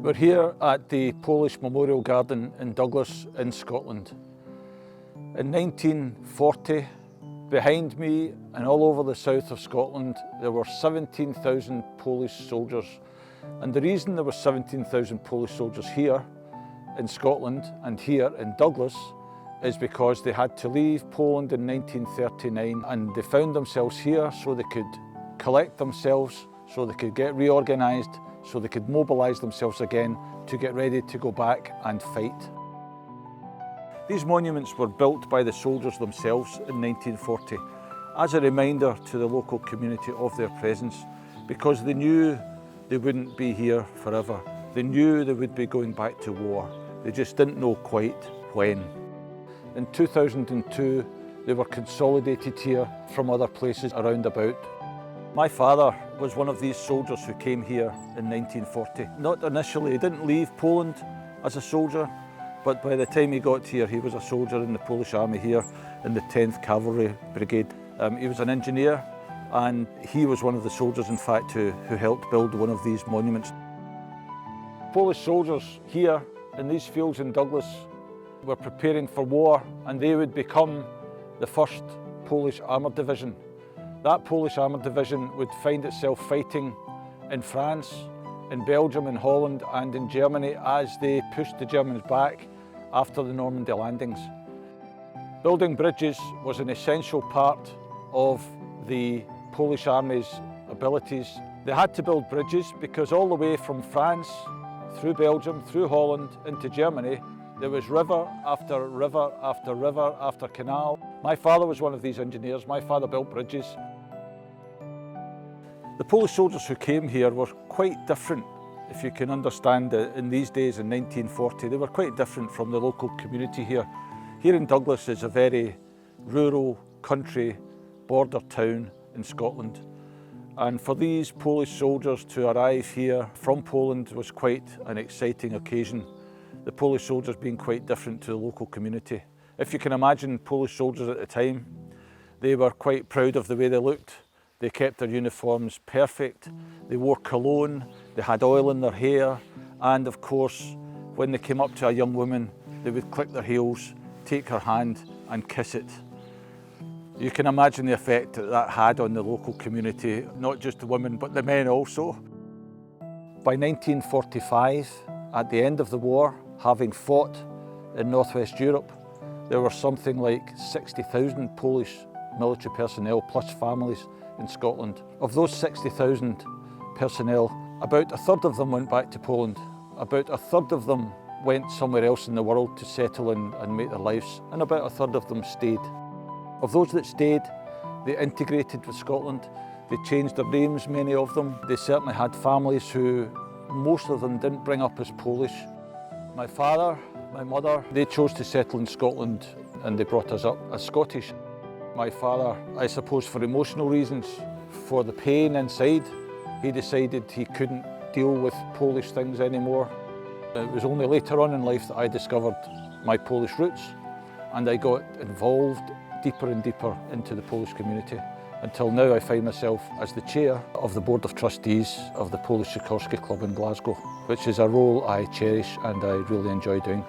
We're here at the Polish Memorial Garden in Douglas in Scotland. In 1940, behind me and all over the south of Scotland, there were 17,000 Polish soldiers. And the reason there were 17,000 Polish soldiers here in Scotland and here in Douglas is because they had to leave Poland in 1939 and they found themselves here so they could collect themselves, so they could get reorganised, so they could mobilise themselves again to get ready to go back and fight. These monuments were built by the soldiers themselves in 1940 as a reminder to the local community of their presence, because they knew they wouldn't be here forever. They knew they would be going back to war. They just didn't know quite when. In 2002, they were consolidated here from other places around about. My father was one of these soldiers who came here in 1940. Not initially, he didn't leave Poland as a soldier, but by the time he got here, he was a soldier in the Polish army here in the 10th Cavalry Brigade. He was an engineer, and he was one of the soldiers, in fact, who helped build one of these monuments. Polish soldiers here in these fields in Douglas were preparing for war, and they would become the 1st Polish Armoured Division. That Polish Armoured Division would find itself fighting in France, in Belgium, in Holland and in Germany as they pushed the Germans back after the Normandy landings. Building bridges was an essential part of the Polish Army's abilities. They had to build bridges because all the way from France, through Belgium, through Holland, into Germany, there was river after river after river after canal. My father was one of these engineers. My father built bridges. The Polish soldiers who came here were quite different, if you can understand, in these days in 1940. They were quite different from the local community here. Here in Douglas is a very rural, country, border town in Scotland. And for these Polish soldiers to arrive here from Poland was quite an exciting occasion. The Polish soldiers being quite different to the local community. If you can imagine Polish soldiers at the time, they were quite proud of the way they looked. They kept their uniforms perfect. They wore cologne, they had oil in their hair, and of course, when they came up to a young woman, they would click their heels, take her hand and kiss it. You can imagine the effect that that had on the local community, not just the women, but the men also. By 1945, at the end of the war, having fought in Northwest Europe, there were something like 60,000 Polish military personnel plus families in Scotland. Of those 60,000 personnel, about a third of them went back to Poland. About a third of them went somewhere else in the world to settle and make their lives, and about a third of them stayed. Of those that stayed, they integrated with Scotland. They changed their names, many of them. They certainly had families who, most of them didn't bring up as Polish. My father, my mother, they chose to settle in Scotland and they brought us up as Scottish. My father, I suppose for emotional reasons, for the pain inside, he decided he couldn't deal with Polish things anymore. It was only later on in life that I discovered my Polish roots and I got involved deeper and deeper into the Polish community. Until now I find myself as the chair of the Board of Trustees of the Polish Sikorski Club in Glasgow, which is a role I cherish and I really enjoy doing.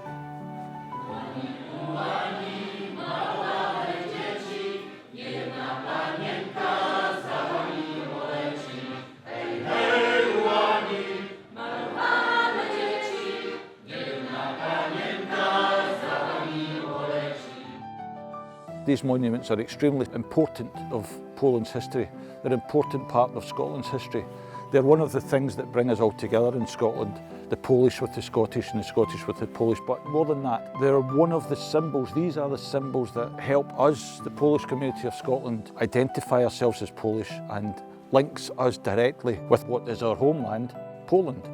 These monuments are extremely important of Poland's history. They're an important part of Scotland's history. They're one of the things that bring us all together in Scotland, the Polish with the Scottish and the Scottish with the Polish, but more than that, they're one of the symbols. These are the symbols that help us, the Polish community of Scotland, identify ourselves as Polish and links us directly with what is our homeland, Poland.